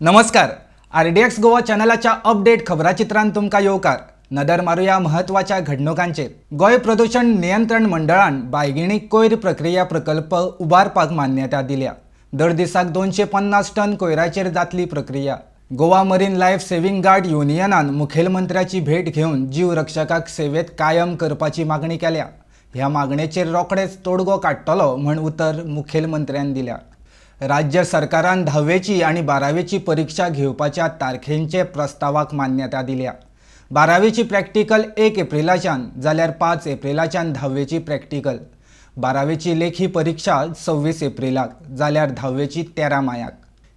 नमस्कार. RDX Goa चॅनलाच्या update खबराचित्रांत तुमकां येवकार. नदर मारूया महत्वाच्या घडणुकांचेर. गोंय प्रदूषण नियंत्रण मंडळान बायगिणी कोयर प्रक्रिया प्रकल्प उबारपाक मान्यता दिल्या. दर दिसाक 250 टन कोयराचेर जातली प्रक्रिया. Goa marine life saving guard युनियनान मुखेलमंत्र्याची भेट घेवन जीव रक्षकाक सेवेत कायम करपाची मागणी केल्या. ह्या मागणेचेर रोखडेच तोडगो काडटलो म्हण उतर मुखेलमंत्र्यान दिल्या. राज्य सरकारान 10वीची आणि 12वीची परीक्षा घेवपाच्या तारखेंचे प्रस्तावाक मान्यता दिल्या. 12वीची प्रॅक्टिकल 1 एप्रिलाच्यान जाल्यार 5 एप्रिलाच्यान 10वीची प्रॅक्टिकल. 12वीची लेखी परीक्षा 26 एप्रिलाक जाल्यार 10वीची 13 मायाक.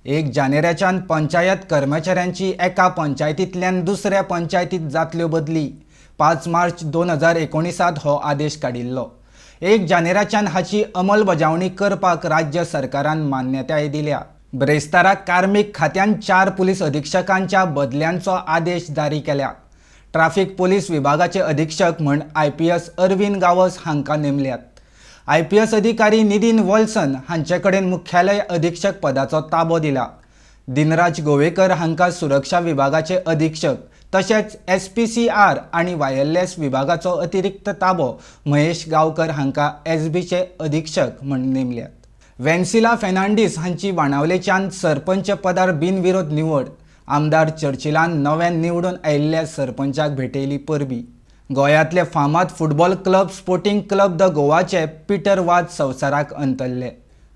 1 जानेराच्यान पंचायत कर्मचाऱ्यांची एका पंचायतींतल्यान दुसऱ्या पंचायतींत जातल्यो बदली. 5 मार्च 2019 हो आदेश काडिल्लो. 1 जानेराच्यान हाची अंमलबजावणी करपाक राज्य सरकारान मान्यताय दिल्या. ब्रेस्ताराक कार्मिक खात्यान 4 पुलीस अधीक्षकांच्या बदल्यांचो आदेश जारी केल्या. ट्राफिक पुलीस विभागाचे अधीक्षक म्हण IPS अरविंद गावस हांकां नेमल्यात. IPS अधिकारी नितीन वॉल्सन हांचे कडेन मुख्यालय अधीक्षक पदाचो ताबो दिला. दिनराज गोवेकर हांकां सुरक्षा विभागाचे अधीक्षक तशेंच SPCR आणि वायरलेस विभागाचो अतिरिक्त ताबो महेश गांवकर हांकां SBचे अधीक्षक म्हण नेमल्यात. वेन्सिला फेर्नांडीस हांची वाणावलेच्यान सरपंच पदार बिनविरोध निवड. आमदार चर्चिलान नव्यान निवडून आयिल्ल्या सरपंचाक भेटयली परबी. गोंयांतले फामाद football club sporting club the गोवाचे पीटर वाझ संवसाराक अंतरले.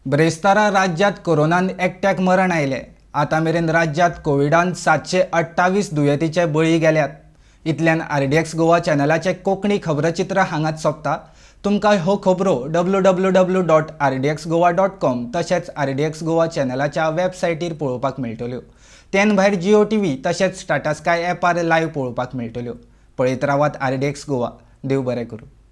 ब्रेस्तारा राज्यांत कोरोनान एकट्याक मरण आयले. आतां मेरेन राज्यांत कोविडान 728 दुयेंतींचे बळी गेल्यात. इतल्यान आरडीएक्स गोवा चॅनलाचे कोंकणी खबरचित्र हांगाच सोंपता. तुमकां हो खबरो www.rdxgowa.com तशेंच आरडीएक्स गोवा चॅनलाच्या वेबसायटीर पळोवपाक मेळटल्यो. तेन भायर जिओ TV तशेंच टाटा स्काय ॲपार लायव्ह पळोवपाक मेळटल्यो. पळयत रावात आरडीएक्स गोवा. देव बरें करूं.